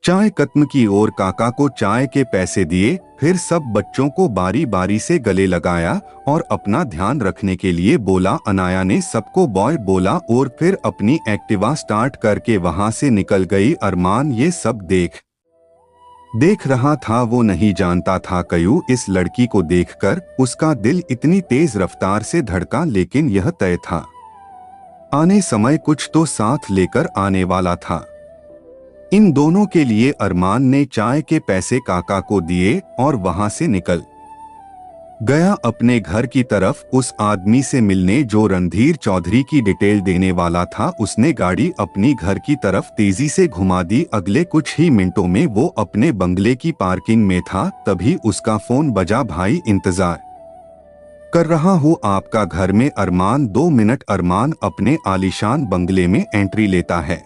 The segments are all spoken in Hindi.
चाय खत्म की और काका को चाय के पैसे दिए, फिर सब बच्चों को बारी बारी से गले लगाया और अपना ध्यान रखने के लिए बोला। अनाया ने सबको बॉय बोला और फिर अपनी एक्टिवा स्टार्ट करके वहां से निकल गई। अरमान ये सब देख रहा था। वो नहीं जानता था कयूं इस लड़की को देखकर उसका दिल इतनी तेज रफ्तार से धड़का, लेकिन यह तय था आने समय कुछ तो साथ लेकर आने वाला था। इन दोनों के लिए अरमान ने चाय के पैसे काका को दिए और वहां से निकल गया अपने घर की तरफ। उस आदमी से मिलने जो रणधीर चौधरी की डिटेल देने वाला था, उसने गाड़ी अपनी घर की तरफ तेजी से घुमा दी। अगले कुछ ही मिनटों में वो अपने बंगले की पार्किंग में था। तभी उसका फोन बजा। भाई, इंतजार कर रहा हूँ आपका घर में। अरमान 2 मिनट। अरमान अपने आलीशान बंगले में एंट्री लेता है।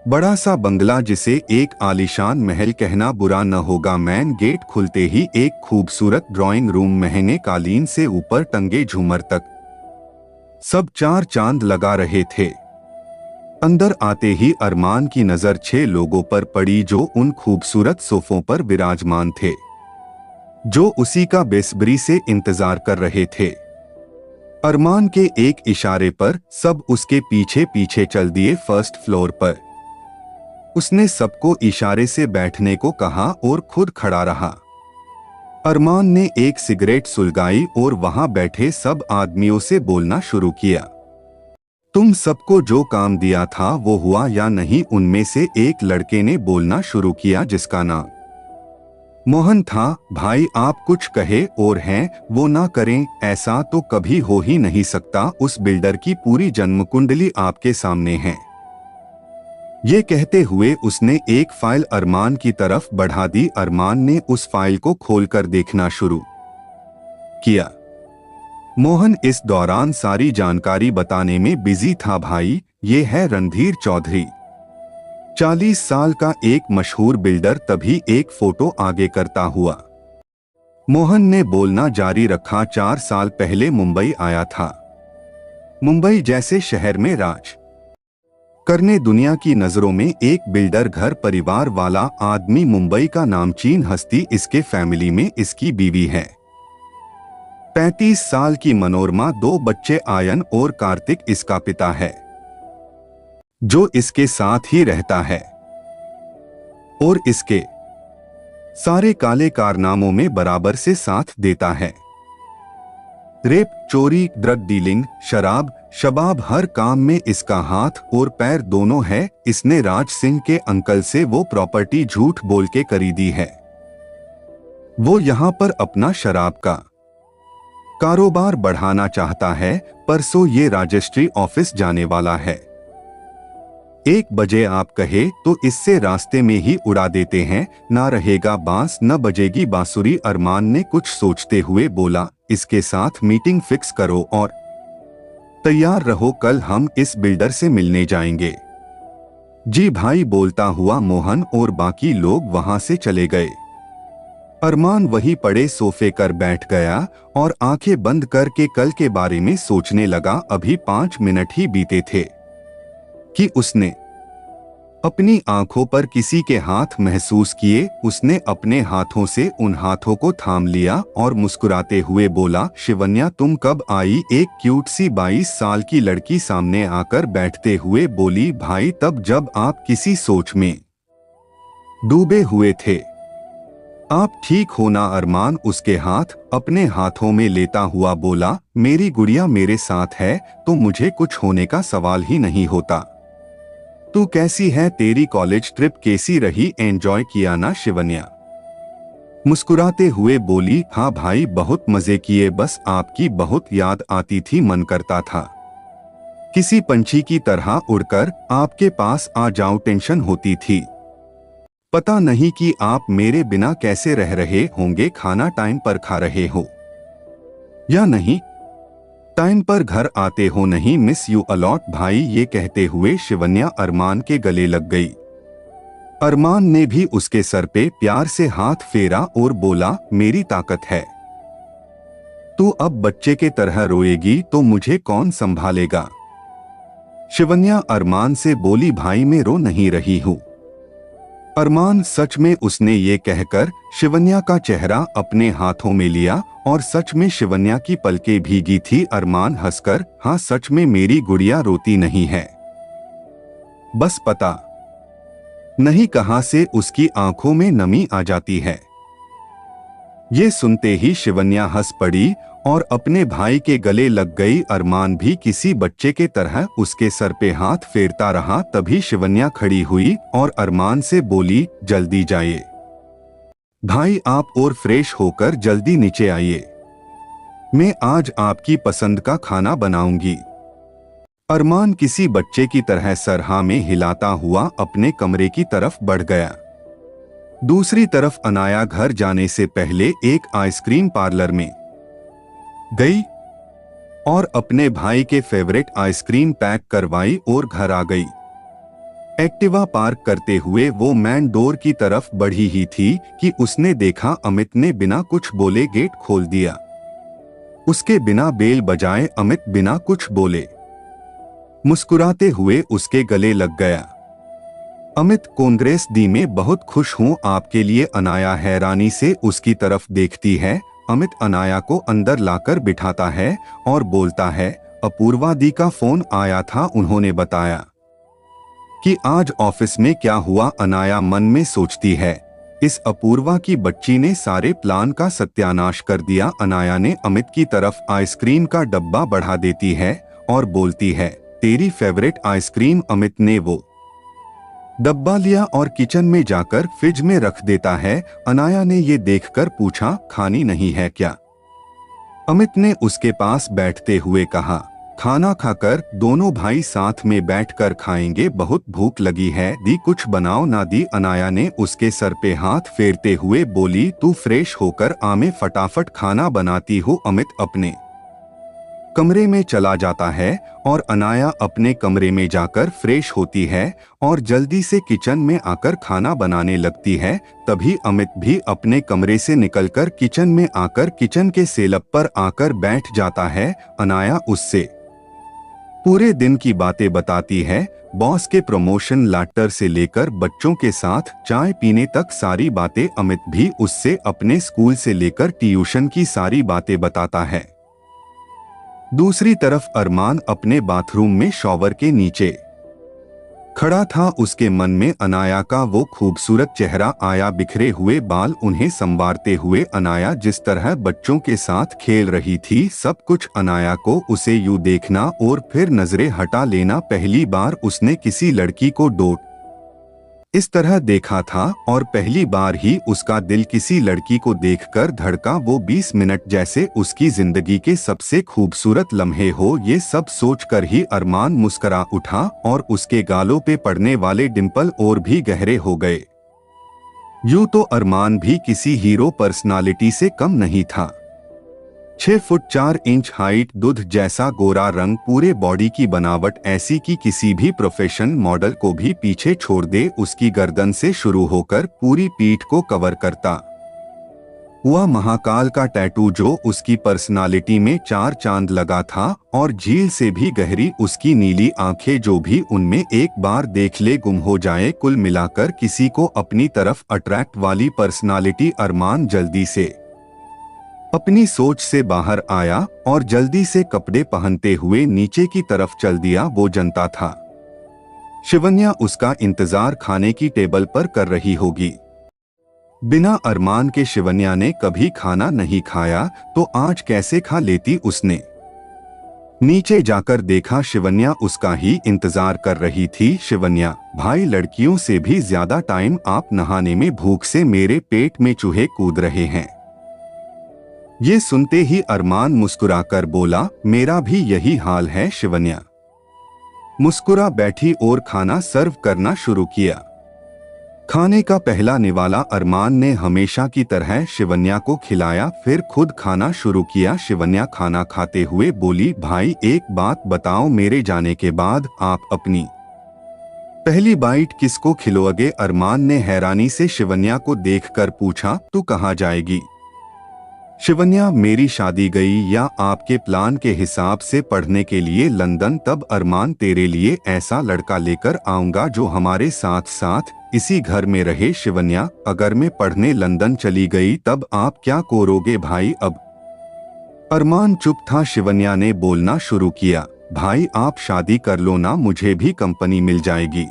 बड़ा सा बंगला, जिसे एक आलीशान महल कहना बुरा न होगा। मैन गेट खुलते ही एक खूबसूरत ड्राइंग रूम, महंगे कालीन से ऊपर टंगे झूमर तक सब चार चांद लगा रहे थे। अंदर आते ही अरमान की नजर 6 लोगों पर पड़ी जो उन खूबसूरत सोफों पर विराजमान थे, जो उसी का बेसब्री से इंतजार कर रहे थे। अरमान के एक इशारे पर सब उसके पीछे पीछे चल दिए। फर्स्ट फ्लोर पर उसने सबको इशारे से बैठने को कहा और खुद खड़ा रहा। अरमान ने एक सिगरेट सुलगाई और वहां बैठे सब आदमियों से बोलना शुरू किया। तुम सबको जो काम दिया था वो हुआ या नहीं? उनमें से एक लड़के ने बोलना शुरू किया, जिसका नाम मोहन था। भाई, आप कुछ कहे और हैं वो ना करें, ऐसा तो कभी हो ही नहीं सकता। उस बिल्डर की पूरी जन्म कुंडली आपके सामने है। ये कहते हुए उसने एक फाइल अरमान की तरफ बढ़ा दी। अरमान ने उस फाइल को खोलकर देखना शुरू किया। मोहन इस दौरान सारी जानकारी बताने में बिजी था। भाई, ये है रणधीर चौधरी, 40 साल का एक मशहूर बिल्डर। तभी एक फोटो आगे करता हुआ मोहन ने बोलना जारी रखा। 4 साल पहले मुंबई आया था। मुंबई जैसे शहर में राज करने दुनिया की नजरों में एक बिल्डर, घर परिवार वाला आदमी, मुंबई का नामचीन हस्ती। इसके फैमिली में इसकी बीवी है 35 साल की मनोरमा, 2 बच्चे आयन और कार्तिक इसका पिता है, जो इसके साथ ही रहता है और इसके सारे काले कारनामों में बराबर से साथ देता है। रेप, चोरी, ड्रग डीलिंग, शराब, शबाब, हर काम में इसका हाथ और पैर दोनों है। इसने राज सिंह के अंकल से वो प्रॉपर्टी झूठ बोल के खरीदी है। वो यहाँ पर अपना शराब का कारोबार बढ़ाना चाहता है। परसों ये रजिस्ट्री ऑफिस जाने वाला है। 1 बजे आप कहे तो इससे रास्ते में ही उड़ा देते हैं। ना रहेगा बांस न बजेगी बांसुरी। अरमान ने कुछ सोचते हुए बोला, इसके साथ मीटिंग फिक्स करो और तैयार रहो, कल हम इस बिल्डर से मिलने जाएंगे। जी भाई, बोलता हुआ मोहन और बाकी लोग वहां से चले गए। अरमान वहीं पड़े सोफे कर बैठ गया और आंखें बंद करके कल के बारे में सोचने लगा। अभी 5 मिनट ही बीते थे कि उसने अपनी आंखों पर किसी के हाथ महसूस किए। उसने अपने हाथों से उन हाथों को थाम लिया और मुस्कुराते हुए बोला, शिवन्या तुम कब आई? एक क्यूट सी 22 साल की लड़की सामने आकर बैठते हुए बोली। भाई, तब जब आप किसी सोच में डूबे हुए थे। आप ठीक हो ना? अरमान उसके हाथ अपने हाथों में लेता हुआ बोला, मेरी गुड़िया मेरे साथ है तो मुझे कुछ होने का सवाल ही नहीं होता। तू कैसी है? तेरी कॉलेज ट्रिप कैसी रही? एंजॉय किया ना? शिवन्या मुस्कुराते हुए बोली, हाँ भाई, बहुत मजे किए, बस आपकी बहुत याद आती थी। मन करता था किसी पंछी की तरह उड़कर आपके पास आ जाऊं। टेंशन होती थी, पता नहीं कि आप मेरे बिना कैसे रह रहे होंगे। खाना टाइम पर खा रहे हो या नहीं? टाइम पर घर आते हो नहीं? मिस यू अलॉट भाई। ये कहते हुए शिवन्या अरमान के गले लग गई। अरमान ने भी उसके सर पे प्यार से हाथ फेरा और बोला, मेरी ताकत है। तू अब बच्चे के तरह रोएगी तो मुझे कौन संभालेगा? शिवन्या अरमान से बोली, भाई मैं रो नहीं रही हूँ, अरमान सच में, उसने ये कहकर शिवन्या का चेहरा अपने हाथों में लिया और सच में शिवन्या की पलकें भीगी थी। अरमान हंसकर, हाँ सच में मेरी गुड़िया रोती नहीं है। बस पता नहीं कहां से उसकी आंखों में नमी आ जाती है। ये सुनते ही शिवन्या हंस पड़ी और अपने भाई के गले लग गई। अरमान भी किसी बच्चे के तरह उसके सर पे हाथ फेरता रहा। तभी शिवन्या खड़ी हुई और अरमान से बोली, जल्दी जाइए भाई, आप और फ्रेश होकर जल्दी नीचे आइए, मैं आज आपकी पसंद का खाना बनाऊंगी। अरमान किसी बच्चे की तरह सर हाँ में हिलाता हुआ अपने कमरे की तरफ बढ़ गया। दूसरी तरफ अनाया घर जाने से पहले एक आइसक्रीम पार्लर में गई और अपने भाई के फेवरेट आइसक्रीम पैक करवाई और घर आ गई। एक्टिवा पार्क करते हुए वो मेन डोर की तरफ बढ़ी ही थी कि उसने देखा अमित ने बिना कुछ बोले गेट खोल दिया। उसके बिना बेल बजाए अमित बिना कुछ बोले मुस्कुराते हुए उसके गले लग गया। अमित, कांग्रेस दी में बहुत खुश हूं आपके लिए। अनाया हैरानी से उसकी तरफ देखती है। अमित अनाया को अंदर लाकर बिठाता है और बोलता है, अपूर्वा दी का फोन आया था, उन्होंने बताया कि आज ऑफिस में क्या हुआ। अनाया मन में सोचती है, इस अपूर्वा की बच्ची ने सारे प्लान का सत्यानाश कर दिया। अनाया ने अमित की तरफ आइसक्रीम का डब्बा बढ़ा देती है और बोलती है, तेरी फेवरेट आइसक्रीम। अमित ने वो डब्बा लिया और किचन में जाकर फ्रिज में रख देता है। अनाया ने ये देखकर पूछा, खानी नहीं है क्या? अमित ने उसके पास बैठते हुए कहा, खाना खाकर दोनों भाई साथ में बैठकर खाएंगे, बहुत भूख लगी है। दी कुछ बनाओ ना। दी अनाया ने उसके सर पे हाथ फेरते हुए बोली, तू फ्रेश होकर आ, मैं फटाफट खाना बनाती हूँ। अमित अपने कमरे में चला जाता है और अनाया अपने कमरे में जाकर फ्रेश होती है और जल्दी से किचन में आकर खाना बनाने लगती है। तभी अमित भी अपने कमरे से निकलकर किचन में आकर किचन के सेटअप पर आकर बैठ जाता है। अनाया उससे पूरे दिन की बातें बताती है, बॉस के प्रमोशन लेटर से लेकर बच्चों के साथ चाय पीने तक सारी बातें। अमित भी उससे अपने स्कूल से लेकर ट्यूशन की सारी बातें बताता है। दूसरी तरफ अरमान अपने बाथरूम में शॉवर के नीचे खड़ा था। उसके मन में अनाया का वो खूबसूरत चेहरा आया, बिखरे हुए बाल उन्हें संवारते हुए। अनाया जिस तरह बच्चों के साथ खेल रही थी, सब कुछ अनाया को उसे यूं देखना और फिर नजरें हटा लेना। पहली बार उसने किसी लड़की को इस तरह देखा था और पहली बार ही उसका दिल किसी लड़की को देखकर धड़का। वो 20 मिनट जैसे उसकी जिंदगी के सबसे खूबसूरत लम्हे हो। ये सब सोचकर ही अरमान मुस्कुरा उठा और उसके गालों पे पड़ने वाले डिंपल और भी गहरे हो गए। यूं तो अरमान भी किसी हीरो पर्सनालिटी से कम नहीं था। 6 फुट 4 इंच हाइट, दूध जैसा गोरा रंग, पूरे बॉडी की बनावट ऐसी कि किसी भी प्रोफेशन मॉडल को भी पीछे छोड़ दे। उसकी गर्दन से शुरू होकर पूरी पीठ को कवर करता हुआ महाकाल का टैटू जो उसकी पर्सनालिटी में 4 चांद लगा था, और झील से भी गहरी उसकी नीली आंखें जो भी उनमें एक बार देख ले गुम हो जाए। कुल मिलाकर किसी को अपनी तरफ अट्रैक्ट वाली पर्सनालिटी। अरमान जल्दी से अपनी सोच से बाहर आया और जल्दी से कपड़े पहनते हुए नीचे की तरफ चल दिया। वो जानता था शिवन्या उसका इंतजार खाने की टेबल पर कर रही होगी। बिना अरमान के शिवन्या ने कभी खाना नहीं खाया, तो आज कैसे खा लेती उसने। नीचे जाकर देखा शिवन्या उसका ही इंतजार कर रही थी। शिवन्या, भाई लड़कियों से भी ज्यादा टाइम आप नहाने में, भूख से मेरे पेट में चूहे कूद रहे हैं। ये सुनते ही अरमान मुस्कुराकर बोला, मेरा भी यही हाल है। शिवन्या मुस्कुरा बैठी और खाना सर्व करना शुरू किया। खाने का पहला निवाला अरमान ने हमेशा की तरह शिवन्या को खिलाया, फिर खुद खाना शुरू किया। शिवन्या खाना खाते हुए बोली, भाई एक बात बताओ, मेरे जाने के बाद आप अपनी पहली बाइट किसको खिलोगे? अरमान ने हैरानी से शिवन्या को देखकर पूछा, तू कहाँ जाएगी? शिवन्या, मेरी शादी गई या आपके प्लान के हिसाब से पढ़ने के लिए लंदन, तब अरमान तेरे लिए ऐसा लड़का लेकर आऊंगा जो हमारे साथ साथ इसी घर में रहे। शिवन्या, अगर मैं पढ़ने लंदन चली गई तब आप क्या करोगे भाई? अब अरमान चुप था। शिवन्या ने बोलना शुरू किया, भाई आप शादी कर लो ना, मुझे भी कंपनी मिल जाएगी।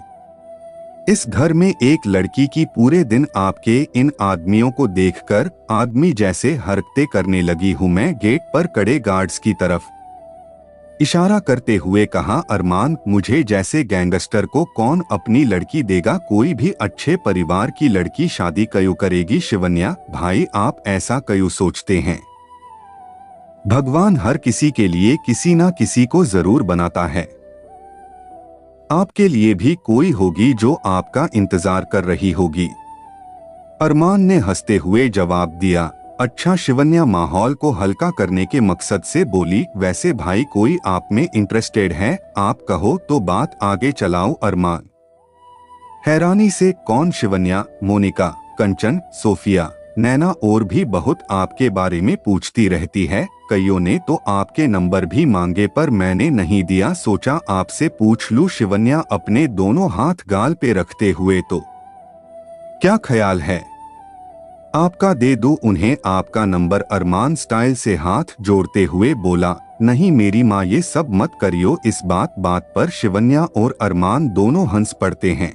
इस घर में एक लड़की की पूरे दिन आपके इन आदमियों को देखकर आदमी जैसे हरकतें करने लगी हूं मैं। गेट पर खड़े गार्ड्स की तरफ इशारा करते हुए कहा, अरमान, मुझे जैसे गैंगस्टर को कौन अपनी लड़की देगा? कोई भी अच्छे परिवार की लड़की शादी क्यों करेगी? शिवन्या, भाई आप ऐसा क्यों सोचते हैं? भगवान हर किसी के लिए किसी ना किसी को जरूर बनाता है। आपके लिए भी कोई होगी जो आपका इंतजार कर रही होगी। अरमान ने हंसते हुए जवाब दिया। अच्छा। शिवन्या माहौल को हल्का करने के मकसद से बोली, वैसे भाई कोई आप में इंटरेस्टेड है? आप कहो तो बात आगे चलाओ। अरमान हैरानी से, कौन? शिवन्या, मोनिका, कंचन, सोफिया, नैना और भी बहुत आपके बारे में पूछती रहती है। कईयों ने तो आपके नंबर भी मांगे पर मैंने नहीं दिया, सोचा आपसे पूछ लूं। शिवन्या अपने दोनों हाथ गाल पे रखते हुए, तो क्या ख्याल है आपका, दे दूं उन्हें आपका नंबर? अरमान स्टाइल से हाथ जोड़ते हुए बोला, नहीं मेरी माँ, ये सब मत करियो। इस बात पर शिवन्या और अरमान दोनों हंस पड़ते हैं।